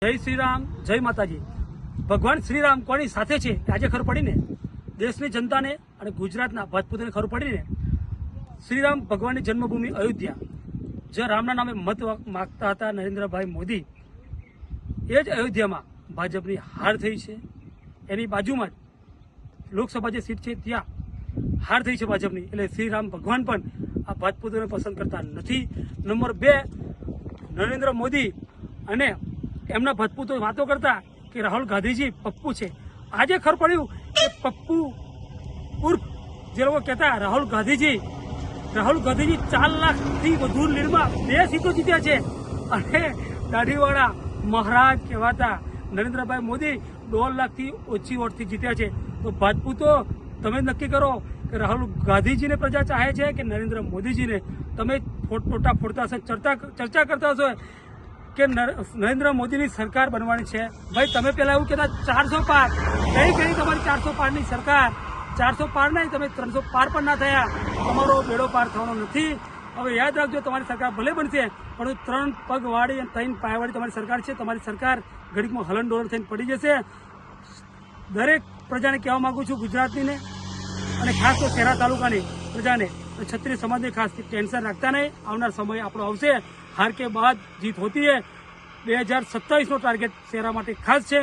જય શ્રી રામ, જય માતાજી। ભગવાન શ્રીરામ કોની સાથે છે આજે ખબર પડીને દેશની જનતાને અને ગુજરાતના ભૂતપૂર્વને ખબર પડીને શ્રીરામ ભગવાનની જન્મભૂમિ અયોધ્યા, જ્યાં રામના નામે મત માગતા હતા નરેન્દ્રભાઈ મોદી, એ જ અયોધ્યામાં ભાજપની હાર થઈ છે। એની બાજુમાં જ લોકસભા જે સીટ છે ત્યાં હાર થઈ છે ભાજપની, એટલે શ્રીરામ ભગવાન પણ આ ભૂતપૂર્વને પસંદ કરતા નથી। નંબર 2, નરેન્દ્ર મોદી અને એમના ભૂતપૂર્વ વાતો કરતા કે રાહુલ ગાંધીજી પપ્પુ છે। આજે ખબર પડ્યું કે પપ્પુ ઉર્ફ જે લોકો કહેતા રાહુલ ગાંધીજી 4 લાખથી વધુ લીડમાં 2 સીટો જીત્યા છે, અને દાઢીવાળા મહારાજ કહેવાતા નરેન્દ્રભાઈ મોદી 1.5 લાખથી ઓછી વોટથી જીત્યા છે। તો ભાજપૂતો તમે નક્કી કરો કે રાહુલ ગાંધીજીને પ્રજા ચાહે છે કે નરેન્દ્ર મોદીજીને। તમે ટોટા ફોડતા હશો, ચર્ચા કરતા હશો કે નરેન્દ્ર મોદીની સરકાર બનવાની છે। ભાઈ તમે પહેલા એવું કહેતા 400 પાર, કઈ તમારી 400 પારની સરકાર, 400 પાર નહીં, તમે 300 પાર પણ ના થયા, તમારો બેડો પાર થવાનો નથી। હવે યાદ રાખજો, તમારી સરકાર ભલે બનશે પણ 3 પગવાળી અને 3 પાયવાળી તમારી સરકાર છે। તમારી સરકાર ઘડીકમાં હલનડોલન થઈને પડી જશે। દરેક પ્રજાને કહેવા માંગુ છું, ગુજરાતનીને અને ખાસ તો શહેરા તાલુકાની પ્રજાને, ક્ષત્રિય સમાજને ખાસ ટેન્શન રાખતા નહીં। આવનાર સમય આપણો આવશે, હાર કે બાદ જીત હોતી है। 2027નો ટાર્ગેટ શહેરા માટે ખાસ છે,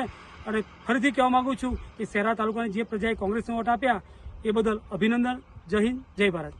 અને ફરીથી કહેવા માંગુ છું કે શહેરા તાલુકાની જે પ્રજાએ કોંગ્રેસને વોટ આપ્યા એ બદલ અભિનંદન। જય હિન્દ, જય ભારત।